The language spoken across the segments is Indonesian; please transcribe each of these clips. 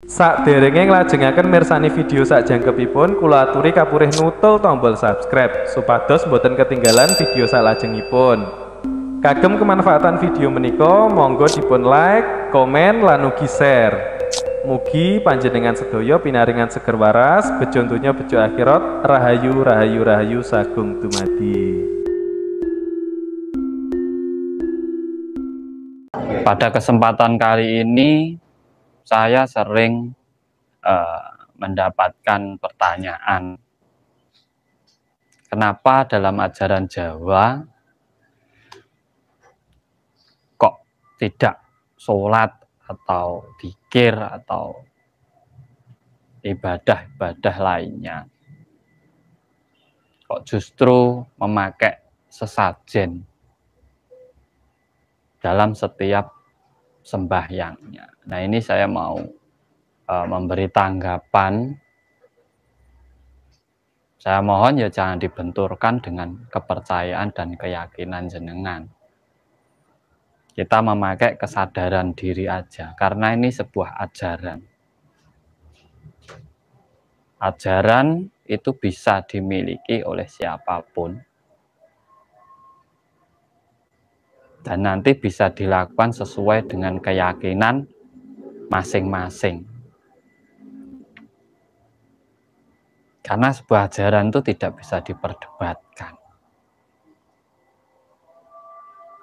Sakderenge nglajengaken mirsani video sakjangkepipun, kula aturi kapurih nutul tombol subscribe supados boten ketinggalan video salajengipun. Kagem kemanfaatan video menika, monggo dipun like, komen, lan ugi share. Mugi panjenengan sedaya pinaringan seger waras, bejo donya bejo akhirat, rahayu rahayu rahayu sagung dumadi. Pada kesempatan kali ini saya sering mendapatkan pertanyaan, kenapa dalam ajaran Jawa kok tidak sholat atau dzikir atau ibadah-ibadah lainnya, kok justru memakai sesajen dalam setiap sembahyangnya. Nah, ini saya mau memberi tanggapan. Saya mohon ya jangan dibenturkan dengan kepercayaan dan keyakinan jenengan. Kita memakai kesadaran diri aja, karena ini sebuah ajaran. Ajaran itu bisa dimiliki oleh siapapun. Dan nanti bisa dilakukan sesuai dengan keyakinan masing-masing. Karena sebuah ajaran itu tidak bisa diperdebatkan.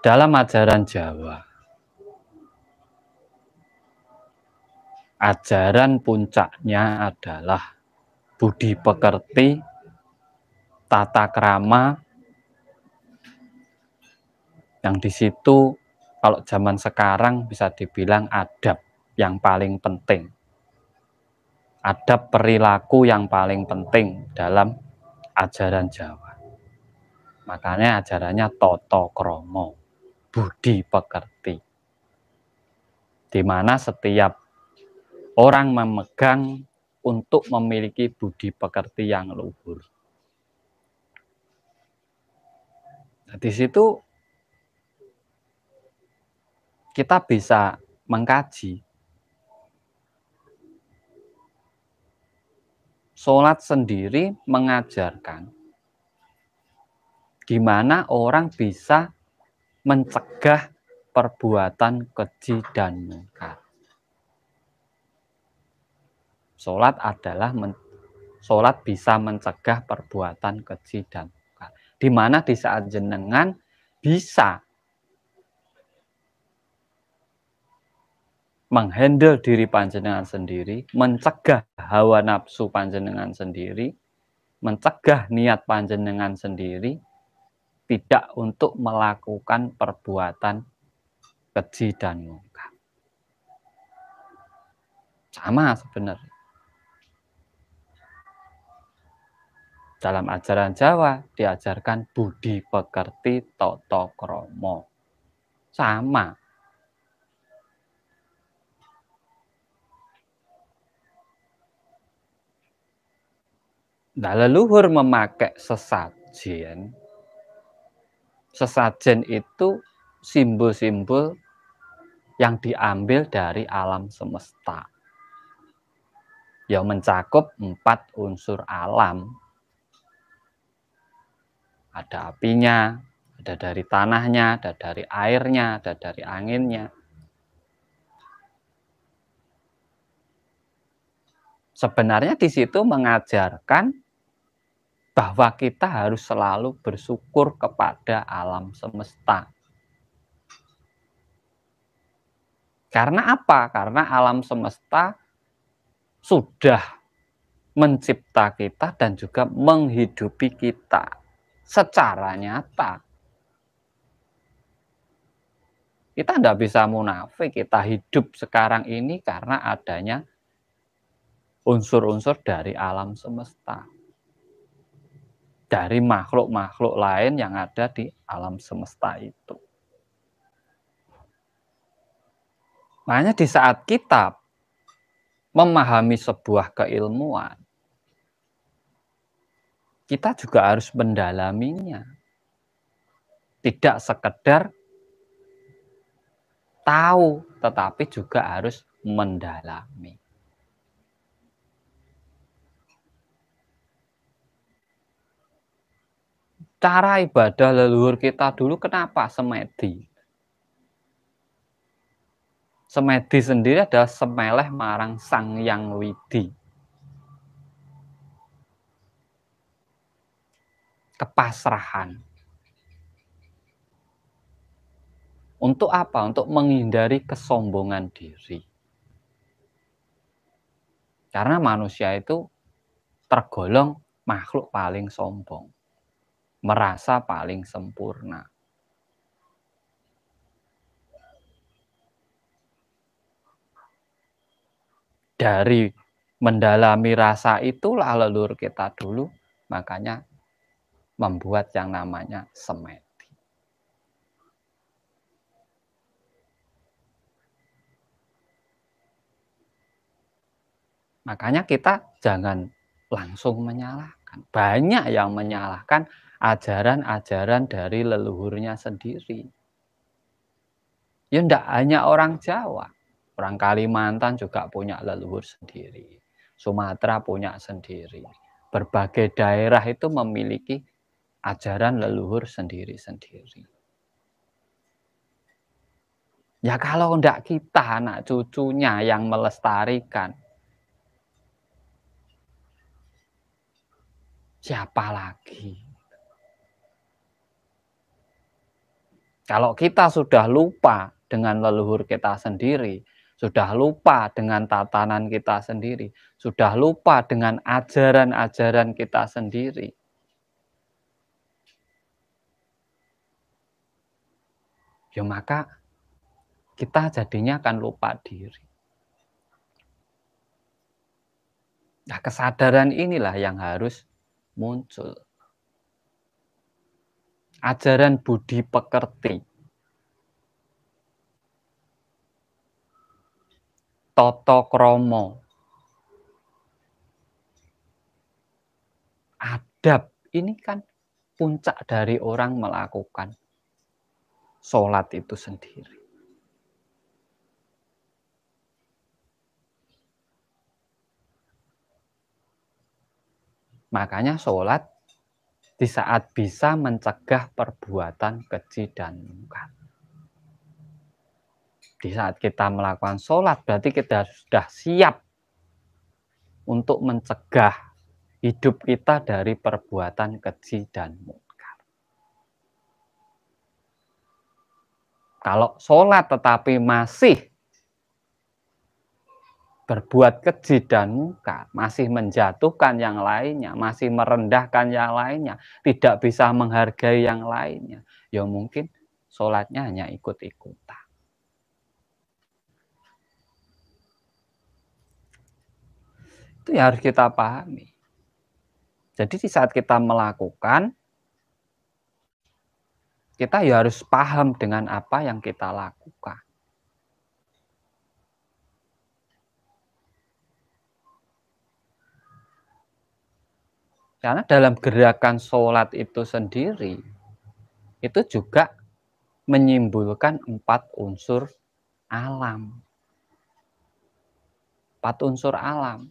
Dalam ajaran Jawa, ajaran puncaknya adalah budi pekerti, tata krama, yang di situ kalau zaman sekarang bisa dibilang adab yang paling penting. Adab perilaku yang paling penting dalam ajaran Jawa. Makanya ajarannya Tata Krama, budi pekerti. Di mana setiap orang memegang untuk memiliki budi pekerti yang luhur. Nah, di situ kita bisa mengkaji. Sholat sendiri mengajarkan gimana orang bisa mencegah perbuatan keji dan mungkar. Sholat bisa mencegah perbuatan keji dan mungkar. Di mana di saat jenengan bisa menghandle diri panjenengan sendiri, mencegah hawa nafsu panjenengan sendiri, mencegah niat panjenengan sendiri, tidak untuk melakukan perbuatan keji dan mungkar. Sama sebenarnya. Dalam ajaran Jawa diajarkan budi pekerti tata krama. Sama. Nah, leluhur memakai sesajen. Sesajen itu simbol-simbol yang diambil dari alam semesta. Yang mencakup 4 unsur alam. Ada apinya, ada dari tanahnya, ada dari airnya, ada dari anginnya. Sebenarnya di situ mengajarkan bahwa kita harus selalu bersyukur kepada alam semesta. Karena apa? Karena alam semesta sudah mencipta kita dan juga menghidupi kita secara nyata. Kita tidak bisa munafik, kita hidup sekarang ini karena adanya unsur-unsur dari alam semesta. Dari makhluk-makhluk lain yang ada di alam semesta itu. Makanya di saat kita memahami sebuah keilmuan, kita juga harus mendalaminya. Tidak sekedar tahu, tetapi juga harus mendalami. Cara ibadah leluhur kita dulu kenapa semedi? Semedi sendiri adalah semeleh marang Sang Hyang Widi. Kepasrahan. Untuk apa? Untuk menghindari kesombongan diri. Karena manusia itu tergolong makhluk paling sombong. Merasa paling sempurna. Dari mendalami rasa itulah leluhur kita dulu, makanya membuat yang namanya semedi. Makanya kita jangan langsung menyalahkan. Banyak yang menyalahkan ajaran-ajaran dari leluhurnya sendiri. Ya tidak hanya orang Jawa. Orang Kalimantan juga punya leluhur sendiri. Sumatera punya sendiri. Berbagai daerah itu memiliki ajaran leluhur sendiri-sendiri. Ya kalau tidak kita, anak cucunya yang melestarikan, siapa lagi? Kalau kita sudah lupa dengan leluhur kita sendiri, sudah lupa dengan tatanan kita sendiri, sudah lupa dengan ajaran-ajaran kita sendiri, ya maka kita jadinya akan lupa diri. Nah, kesadaran inilah yang harus muncul. Ajaran budi pekerti, tata krama, adab, ini kan puncak dari orang melakukan sholat itu sendiri. Makanya sholat di saat bisa mencegah perbuatan keji dan mungkar. Di saat kita melakukan sholat, berarti kita sudah siap untuk mencegah hidup kita dari perbuatan keji dan mungkar. Kalau sholat tetapi masih berbuat keji dan mungkar, masih menjatuhkan yang lainnya, masih merendahkan yang lainnya, tidak bisa menghargai yang lainnya, ya mungkin sholatnya hanya ikut-ikutan. Itu yang harus kita pahami. Jadi di saat kita melakukan, kita ya harus paham dengan apa yang kita lakukan. Karena dalam gerakan sholat itu sendiri, itu juga menyimpulkan 4 unsur alam. 4 unsur alam.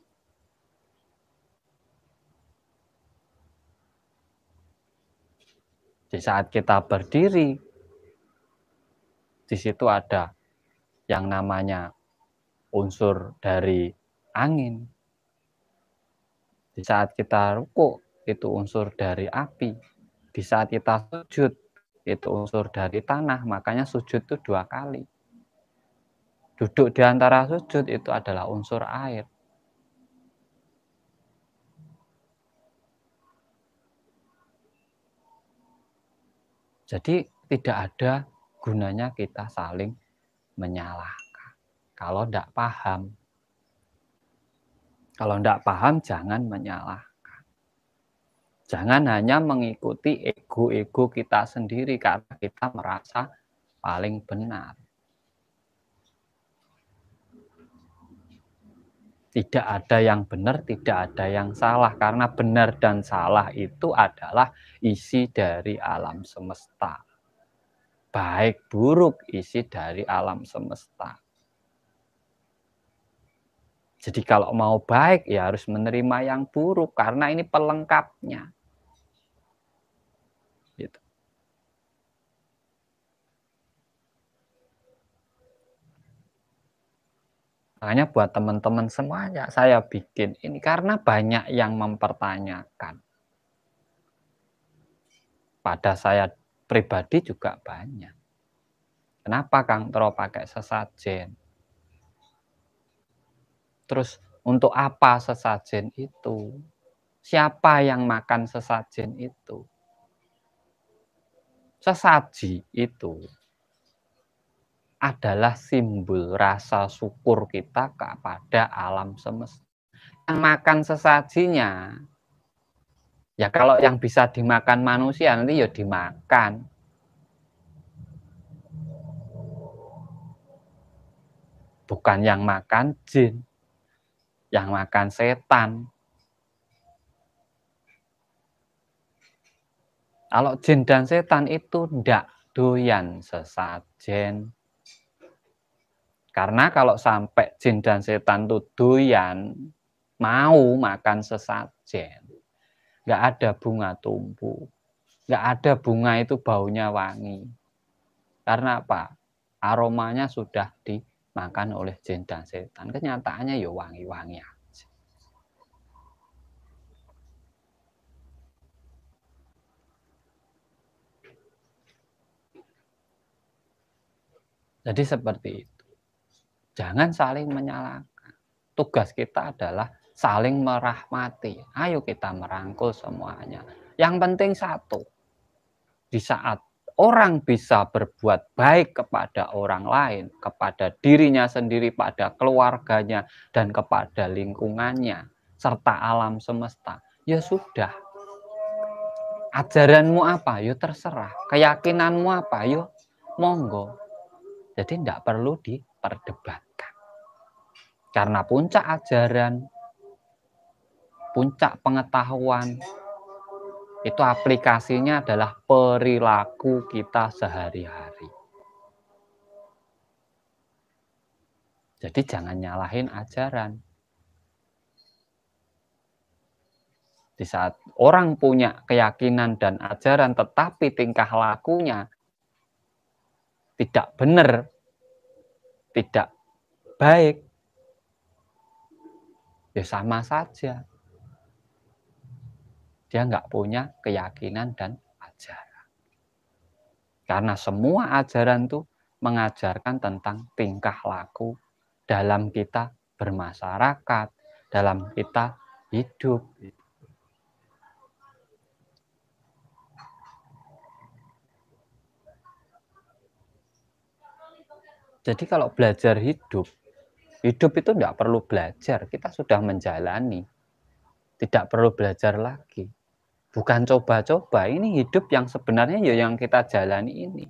Di saat kita berdiri, di situ ada yang namanya unsur dari angin. Di saat kita ruku, itu unsur dari api. Di saat kita sujud, itu unsur dari tanah. Makanya sujud itu 2 kali. Duduk di antara sujud itu adalah unsur air. Jadi tidak ada gunanya kita saling menyalahkan. Kalau tidak paham. Kalau tidak paham, jangan menyalahkan. Jangan hanya mengikuti ego-ego kita sendiri karena kita merasa paling benar. Tidak ada yang benar, tidak ada yang salah. Karena benar dan salah itu adalah isi dari alam semesta. Baik buruk isi dari alam semesta. Jadi kalau mau baik ya harus menerima yang buruk karena ini pelengkapnya. Makanya buat teman-teman semuanya saya bikin ini karena banyak yang mempertanyakan. Pada saya pribadi juga banyak. Kenapa Kang Tro pakai sesajen? Terus untuk apa sesajen itu? Siapa yang makan sesajen itu? Sesaji itu adalah simbol rasa syukur kita kepada alam semesta. Yang makan sesajinya, ya kalau yang bisa dimakan manusia nanti ya dimakan. Bukan yang makan jin, yang makan setan. Kalau jin dan setan itu ndak doyan sesajen. Karena kalau sampai jin dan setan itu doyan, mau makan sesajen, nggak ada bunga tumbuh, nggak ada bunga itu baunya wangi. Karena apa? Aromanya sudah dimakan oleh jin dan setan. Kenyataannya ya wangi-wangi aja. Jadi seperti itu. Jangan saling menyalahkan. Tugas kita adalah saling merahmati. Ayo kita merangkul semuanya. Yang penting satu, di saat orang bisa berbuat baik kepada orang lain, kepada dirinya sendiri, pada keluarganya, dan kepada lingkungannya, serta alam semesta, ya sudah. Ajaranmu apa? Ya terserah. Keyakinanmu apa? Ya monggo. Jadi tidak perlu diperdebatkan. Karena puncak ajaran, puncak pengetahuan, itu aplikasinya adalah perilaku kita sehari-hari. Jadi jangan nyalahin ajaran. Di saat orang punya keyakinan dan ajaran tetapi tingkah lakunya tidak benar, tidak baik, ya sama saja. Dia nggak punya keyakinan dan ajaran. Karena semua ajaran itu mengajarkan tentang tingkah laku dalam kita bermasyarakat, dalam kita hidup. Jadi kalau belajar hidup itu tidak perlu belajar, kita sudah menjalani. Tidak perlu belajar lagi. Bukan coba-coba, ini hidup yang sebenarnya ya yang kita jalani ini.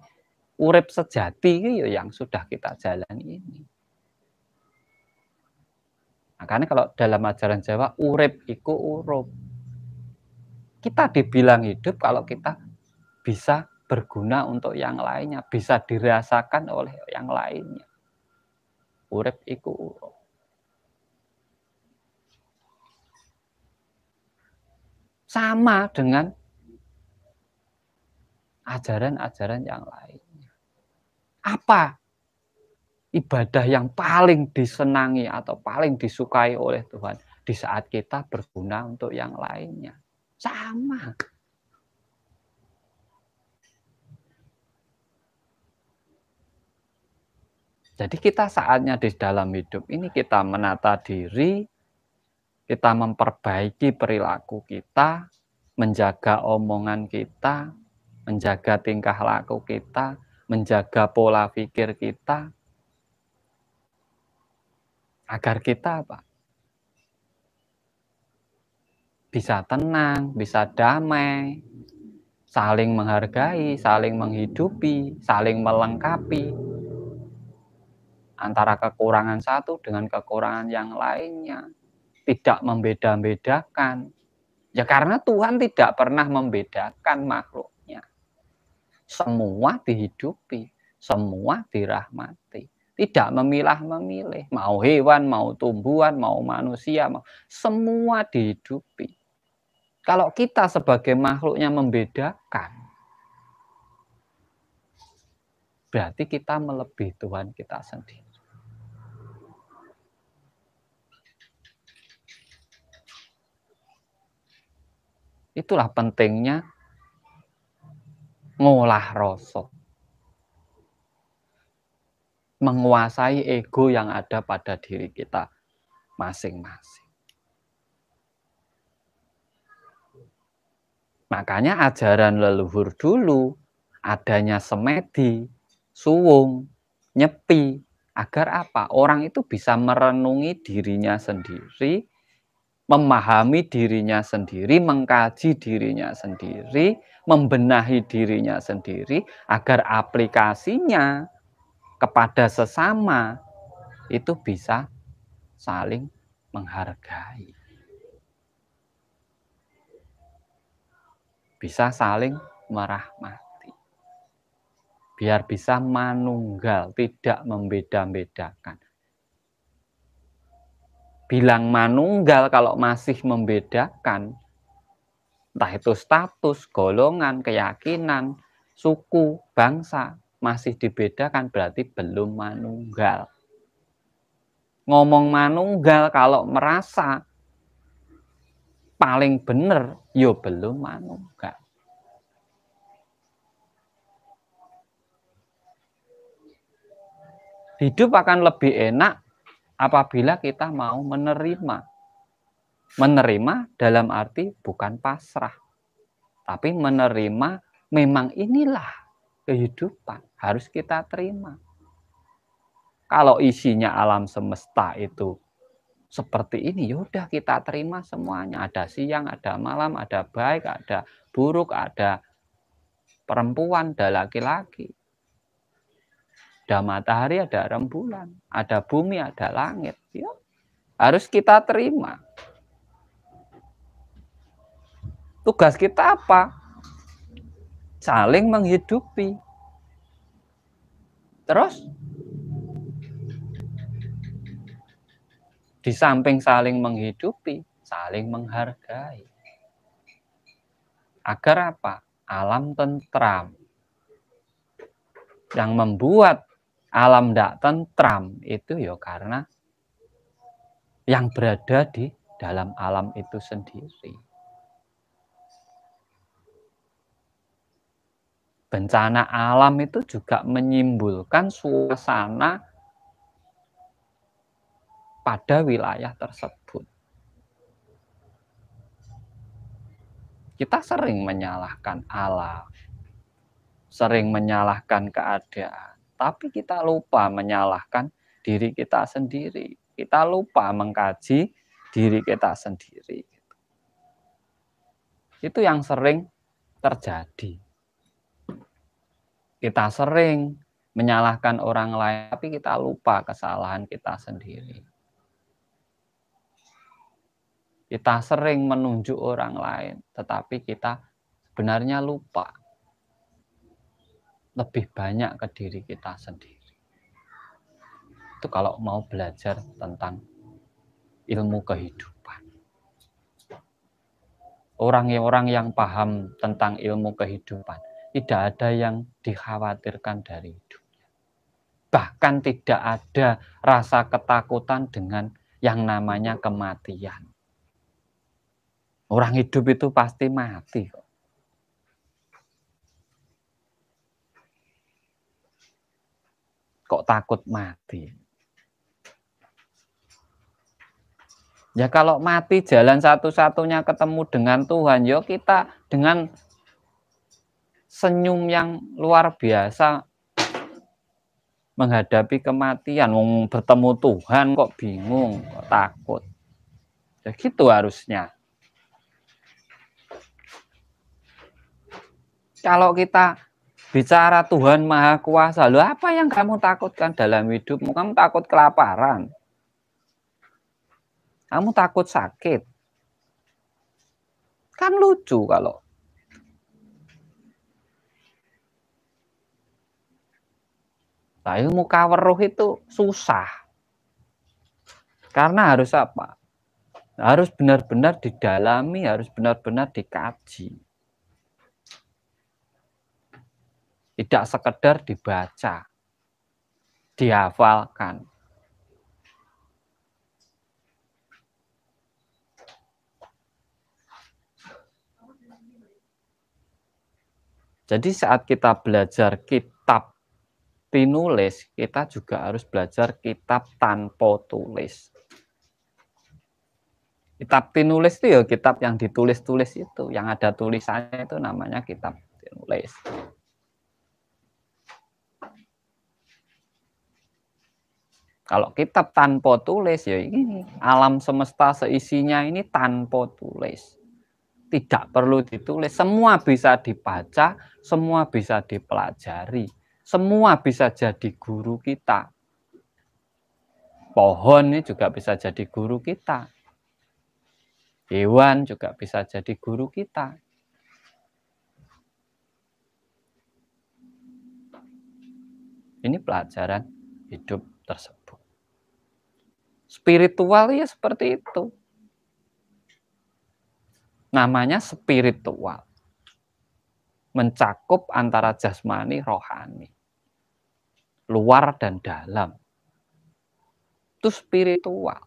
Urip sejati ya yang sudah kita jalani ini. Makanya kalau dalam ajaran Jawa, urip iku urup. Kita dibilang hidup kalau kita bisa berguna untuk yang lainnya, bisa dirasakan oleh yang lainnya. Urip iku urup. Sama dengan ajaran-ajaran yang lainnya. Apa ibadah yang paling disenangi atau paling disukai oleh Tuhan di saat kita berguna untuk yang lainnya? Sama. Jadi kita saatnya di dalam hidup ini kita menata diri, kita memperbaiki perilaku kita, menjaga omongan kita, menjaga tingkah laku kita, menjaga pola pikir kita, agar kita apa? Bisa tenang, bisa damai, saling menghargai, saling menghidupi, saling melengkapi antara kekurangan satu dengan kekurangan yang lainnya. Tidak membeda-bedakan. Ya karena Tuhan tidak pernah membedakan makhluknya. Semua dihidupi, semua dirahmati. Tidak memilah-memilih. Mau hewan, mau tumbuhan, mau manusia, semua dihidupi. Kalau kita sebagai makhluknya membedakan, berarti kita melebihi Tuhan kita sendiri. Itulah pentingnya ngolah rasa. Menguasai ego yang ada pada diri kita masing-masing. Makanya ajaran leluhur dulu, adanya semedi, suwung, nyepi, agar apa? Orang itu bisa merenungi dirinya sendiri, memahami dirinya sendiri, mengkaji dirinya sendiri, membenahi dirinya sendiri, agar aplikasinya kepada sesama itu bisa saling menghargai. Bisa saling merahmati. Biar bisa manunggal, tidak membeda-bedakan. Bilang manunggal kalau masih membedakan, entah itu status, golongan, keyakinan, suku, bangsa, masih dibedakan berarti belum manunggal. Ngomong manunggal kalau merasa paling benar, yo belum manunggal. Hidup akan lebih enak apabila kita mau menerima. Menerima dalam arti bukan pasrah, tapi menerima memang inilah kehidupan, harus kita terima. Kalau isinya alam semesta itu seperti ini, yaudah kita terima semuanya. Ada siang, ada malam, ada baik, ada buruk, ada perempuan, ada laki-laki. Ada matahari, ada rembulan, ada bumi, ada langit. Ya, harus kita terima. Tugas kita apa? Saling menghidupi. Terus, di samping saling menghidupi, saling menghargai. Agar apa? Alam tentram. Yang membuat alam tidak tentram itu ya karena yang berada di dalam alam itu sendiri. Bencana alam itu juga menyimpulkan suasana pada wilayah tersebut. Kita sering menyalahkan alam, sering menyalahkan keadaan, tapi kita lupa menyalahkan diri kita sendiri. Kita lupa mengkaji diri kita sendiri. Itu yang sering terjadi. Kita sering menyalahkan orang lain, tapi kita lupa kesalahan kita sendiri. Kita sering menunjuk orang lain, tetapi kita sebenarnya lupa lebih banyak ke diri kita sendiri. Itu kalau mau belajar tentang ilmu kehidupan. Orang-orang yang paham tentang ilmu kehidupan, tidak ada yang dikhawatirkan dari hidupnya. Bahkan tidak ada rasa ketakutan dengan yang namanya kematian. Orang hidup itu pasti mati kok. Kok takut mati? Ya kalau mati jalan satu-satunya ketemu dengan Tuhan, ya kita dengan senyum yang luar biasa menghadapi kematian. Bertemu Tuhan kok bingung, kok takut. Ya gitu harusnya. Kalau kita bicara Tuhan Maha Kuasa, loh apa yang kamu takutkan dalam hidupmu? Kamu takut kelaparan? Kamu takut sakit? Kan lucu kalau. Nah, ilmu kaweruh itu susah. Karena harus apa? Harus benar-benar didalami, harus benar-benar dikaji. Tidak sekedar dibaca, dihafalkan. Jadi saat kita belajar kitab tinulis, kita juga harus belajar kitab tanpa tulis. Kitab tinulis itu ya kitab yang ditulis-tulis itu, yang ada tulisannya itu namanya kitab tinulis. Kalau kitab tanpa tulis ya ini alam semesta seisinya ini tanpa tulis. Tidak perlu ditulis, semua bisa dibaca, semua bisa dipelajari, semua bisa jadi guru kita. Pohon ini juga bisa jadi guru kita. Hewan juga bisa jadi guru kita. Ini pelajaran hidup tersebut. Spiritual ya seperti itu. Namanya spiritual. Mencakup antara jasmani, rohani. Luar dan dalam. Itu spiritual.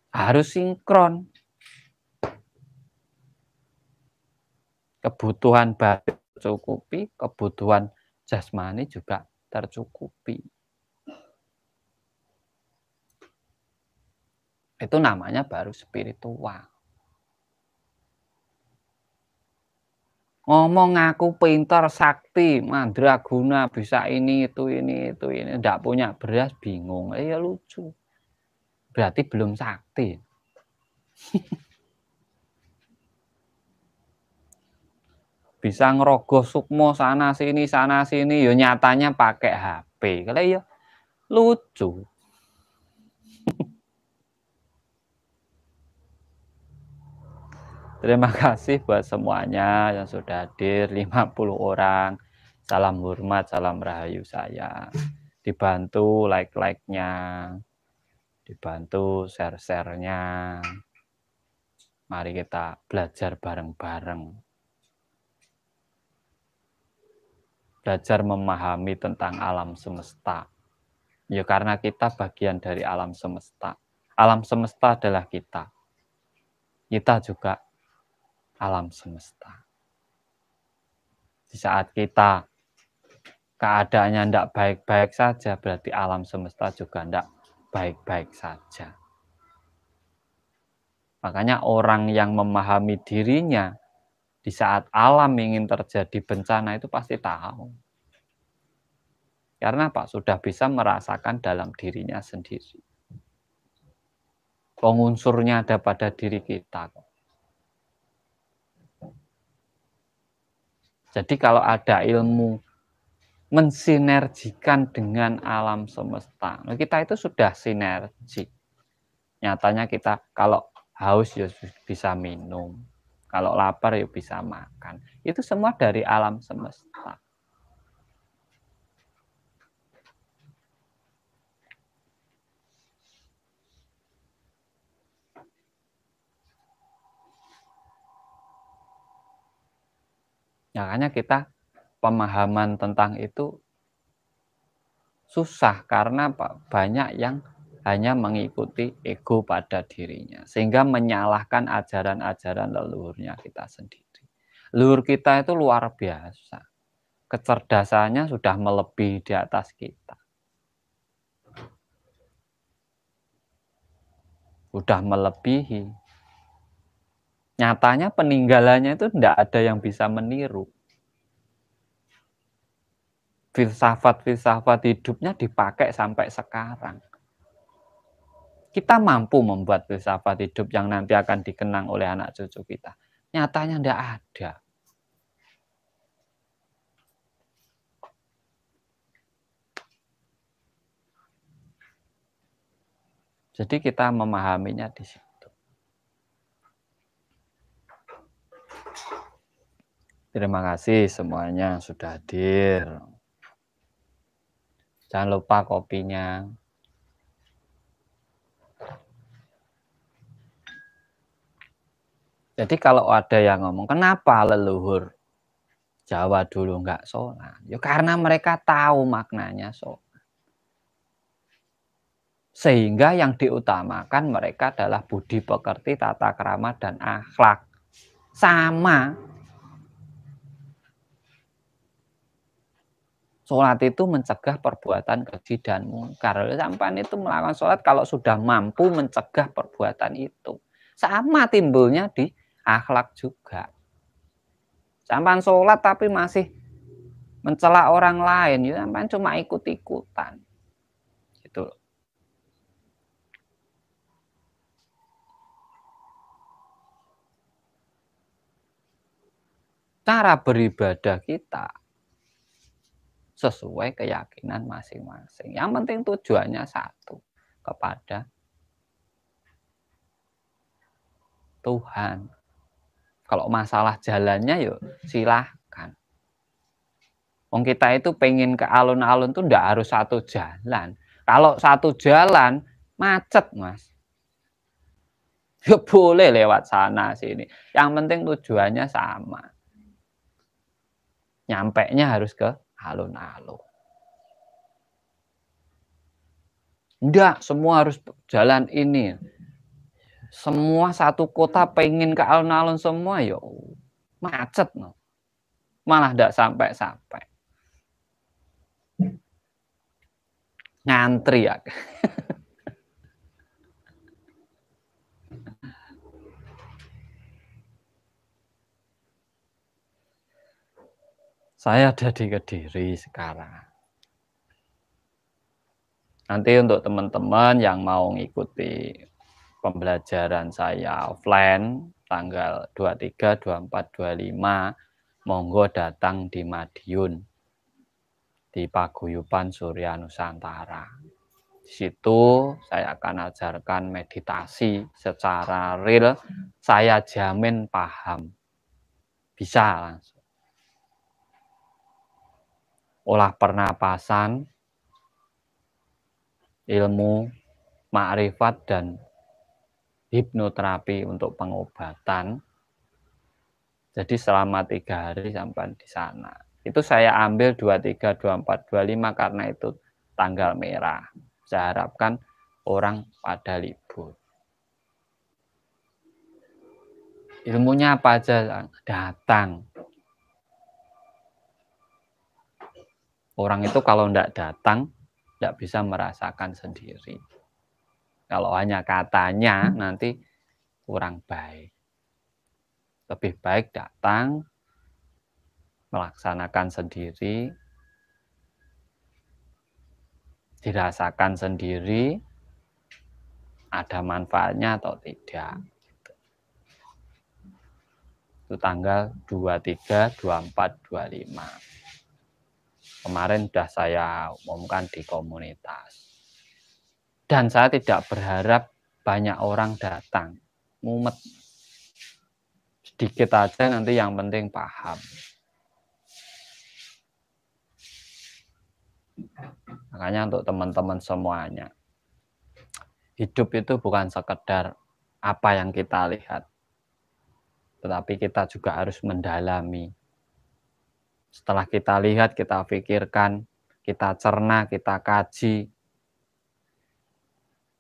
Harus sinkron. Kebutuhan batin tercukupi, kebutuhan jasmani juga tercukupi. Itu namanya baru spiritual. Ngomong aku pintar, sakti, mandraguna, bisa ini, itu. Nggak punya beras, bingung. Ya lucu. Berarti belum sakti. Bisa ngerogoh sukmo sana sini, ya nyatanya pakai HP. Kalau ya lucu. Terima kasih buat semuanya yang sudah hadir, 50 orang. Salam hormat, salam rahayu saya. Dibantu like-like-nya, dibantu share-share-nya. Mari kita belajar bareng-bareng. Belajar memahami tentang alam semesta. Ya karena kita bagian dari alam semesta. Alam semesta adalah kita. Kita juga alam semesta. Di saat kita keadaannya tidak baik-baik saja, berarti alam semesta juga tidak baik-baik saja. Makanya orang yang memahami dirinya di saat alam ingin terjadi bencana itu pasti tahu. Karena apa? Sudah bisa merasakan dalam dirinya sendiri. Pengunsurnya ada pada diri kita. Jadi kalau ada ilmu mensinergikan dengan alam semesta, kita itu sudah sinergi. Nyatanya kita kalau haus ya bisa minum, kalau lapar ya bisa makan. Itu semua dari alam semesta. Makanya kita pemahaman tentang itu susah karena banyak yang hanya mengikuti ego pada dirinya sehingga menyalahkan ajaran-ajaran leluhurnya kita sendiri. Leluhur kita itu luar biasa. Kecerdasannya sudah melebihi di atas kita. Sudah melebihi. Nyatanya peninggalannya itu tidak ada yang bisa meniru. Filsafat-filsafat hidupnya dipakai sampai sekarang. Kita mampu membuat filsafat hidup yang nanti akan dikenang oleh anak cucu kita. Nyatanya tidak ada. Jadi kita memahaminya di situ. Terima kasih semuanya sudah hadir. Jangan lupa kopinya. Jadi kalau ada yang ngomong, kenapa leluhur Jawa dulu nggak sholat? Ya karena mereka tahu maknanya sholat. Sehingga yang diutamakan mereka adalah budi pekerti, tata krama, dan akhlak. Sama. Sholat itu mencegah perbuatan keji dan munkar. Sampai itu melakukan sholat kalau sudah mampu mencegah perbuatan itu. Sama timbulnya di akhlak juga. Sampai sholat tapi masih mencela orang lain, ya sampai cuma ikut-ikutan. Gitu. Cara beribadah kita sesuai keyakinan masing-masing. Yang penting tujuannya satu, kepada Tuhan. Kalau masalah jalannya yuk silahkan. Wong kita itu pengen ke alun-alun tuh ndak harus satu jalan. Kalau satu jalan macet, Mas. Ya boleh lewat sana sini. Yang penting tujuannya sama. Nyampainya harus ke alun-alun. Enggak, semua harus jalan ini. Semua satu kota pengen ke alun-alun semua, ya macet. No. Malah enggak sampai-sampai. Ngantri ya. Saya ada di Kediri sekarang. Nanti untuk teman-teman yang mau mengikuti pembelajaran saya offline tanggal 23, 24, 25, monggo datang di Madiun di Paguyuban Surya Nusantara. Di situ saya akan ajarkan meditasi secara real, saya jamin paham. Bisa langsung. Olah pernapasan, ilmu, makrifat, dan hipnoterapi untuk pengobatan. Jadi selama 3 hari sampai di sana. Itu saya ambil 23, 24, 25 karena itu tanggal merah. Saya harapkan orang pada libur. Ilmunya apa aja? Datang. Orang itu kalau tidak datang, tidak bisa merasakan sendiri. Kalau hanya katanya, nanti kurang baik. Lebih baik datang, melaksanakan sendiri, dirasakan sendiri, ada manfaatnya atau tidak. Itu tanggal 23, 24, 25. Kemarin sudah saya umumkan di komunitas. Dan saya tidak berharap banyak orang datang. Mumet. Sedikit aja nanti yang penting paham. Makanya untuk teman-teman semuanya. Hidup itu bukan sekedar apa yang kita lihat. Tetapi kita juga harus mendalami. Setelah kita lihat, kita pikirkan, kita cerna, kita kaji.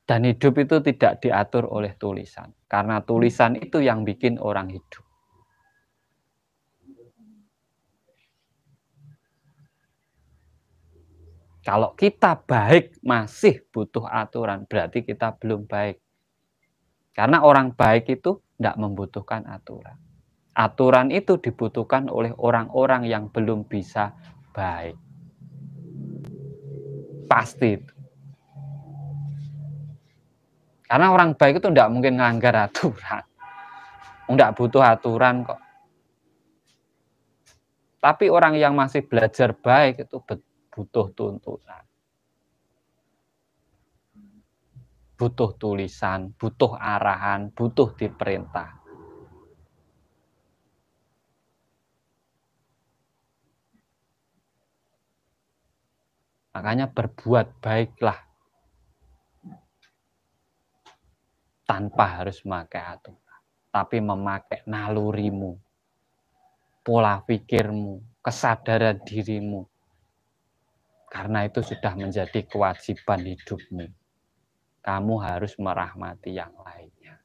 Dan hidup itu tidak diatur oleh tulisan. Karena tulisan itu yang bikin orang hidup. Kalau kita baik masih butuh aturan, berarti kita belum baik. Karena orang baik itu tidak membutuhkan aturan. Aturan itu dibutuhkan oleh orang-orang yang belum bisa baik. Pasti itu. Karena orang baik itu tidak mungkin melanggar aturan. Tidak butuh aturan kok. Tapi orang yang masih belajar baik itu butuh tuntunan. Butuh tulisan, butuh arahan, butuh diperintah. Makanya berbuat baiklah tanpa harus memakai aturan, tapi memakai nalurimu, pola pikirmu, kesadaran dirimu. Karena itu sudah menjadi kewajiban hidupmu. kamu harus merahmati yang lainnya.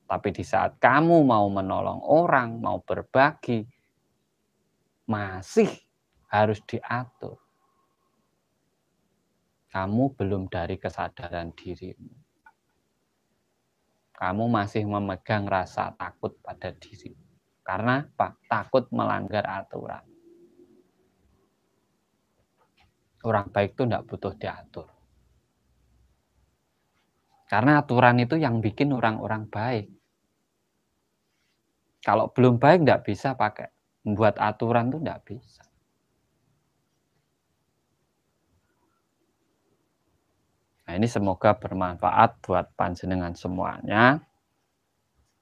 Tapi di saat kamu mau menolong orang, mau berbagi, masih harus diatur. Kamu belum dari kesadaran dirimu. Kamu masih memegang rasa takut pada diri. Karena apa? Takut melanggar aturan. Orang baik itu tidak butuh diatur. Karena aturan itu yang bikin orang-orang baik. Kalau belum baik tidak bisa pakai. Membuat aturan itu tidak bisa. Nah, ini semoga bermanfaat buat panjenengan semuanya.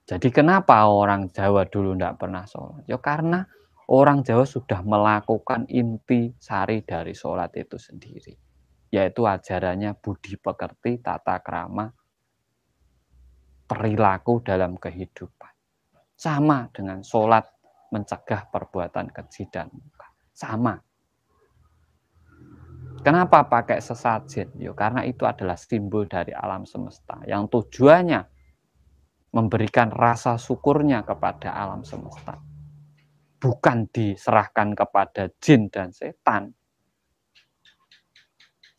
Jadi kenapa orang Jawa dulu tidak pernah sholat? Ya karena orang Jawa sudah melakukan inti sari dari sholat itu sendiri. Yaitu ajarannya budi pekerti, tata krama, perilaku dalam kehidupan. Sama dengan sholat mencegah perbuatan keji dan munkar. Sama. Kenapa pakai sesajen? Ya, karena itu adalah simbol dari alam semesta. Yang tujuannya memberikan rasa syukurnya kepada alam semesta. Bukan diserahkan kepada jin dan setan.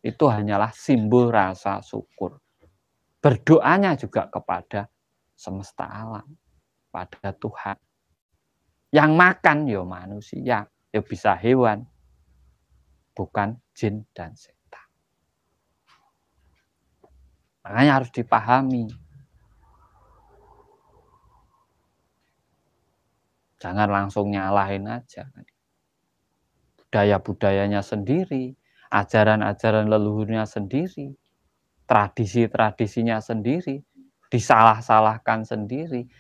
Itu hanyalah simbol rasa syukur. Berdoanya juga kepada semesta alam. Pada Tuhan. Yang makan ya manusia, ya bisa hewan, bukan jin dan setan. Makanya harus dipahami. Jangan langsung nyalahin aja. Budaya-budayanya sendiri, ajaran-ajaran leluhurnya sendiri, tradisi-tradisinya sendiri, disalah-salahkan sendiri.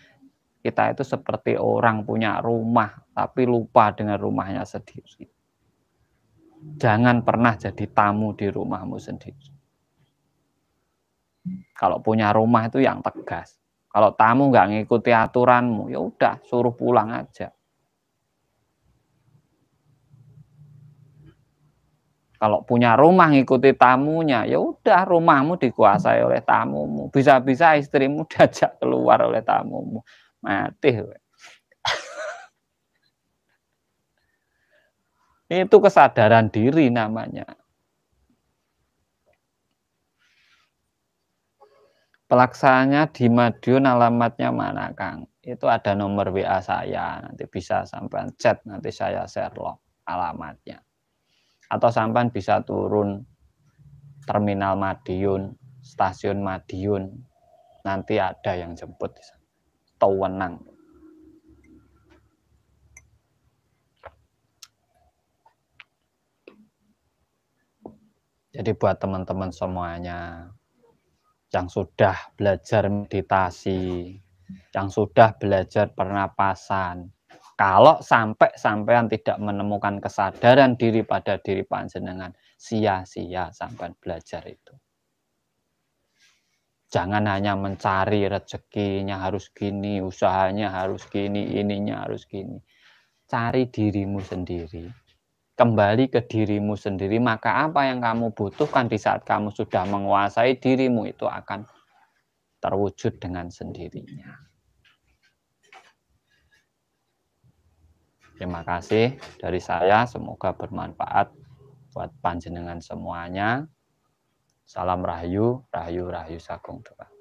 Kita itu seperti orang punya rumah, tapi lupa dengan rumahnya sendiri. Jangan pernah jadi tamu di rumahmu sendiri. Kalau punya rumah itu yang tegas. Kalau tamu nggak ngikuti aturanmu, ya udah suruh pulang aja. Kalau punya rumah ngikuti tamunya, ya udah rumahmu dikuasai oleh tamumu. Bisa-bisa istrimu diajak keluar oleh tamumu. Mati. Itu kesadaran diri namanya. Pelaksananya di Madiun, alamatnya mana, Kang? Itu ada nomor WA saya, nanti bisa sampean chat, nanti saya share log alamatnya. Atau sampean bisa turun terminal Madiun, stasiun Madiun, nanti ada yang jemput di sana. Tawenang. Jadi buat teman-teman semuanya yang sudah belajar meditasi, yang sudah belajar pernapasan, kalau sampai sampean tidak menemukan kesadaran diri pada diri panjenengan, sia-sia sampean belajar itu. Jangan hanya mencari rezekinya harus gini, usahanya harus gini, ininya harus gini. Cari dirimu sendiri. Kembali ke dirimu sendiri, maka apa yang kamu butuhkan di saat kamu sudah menguasai dirimu itu akan terwujud dengan sendirinya. Terima kasih dari saya, semoga bermanfaat buat panjenengan semuanya. Salam rahayu, rahayu, rahayu sagung Tuhan.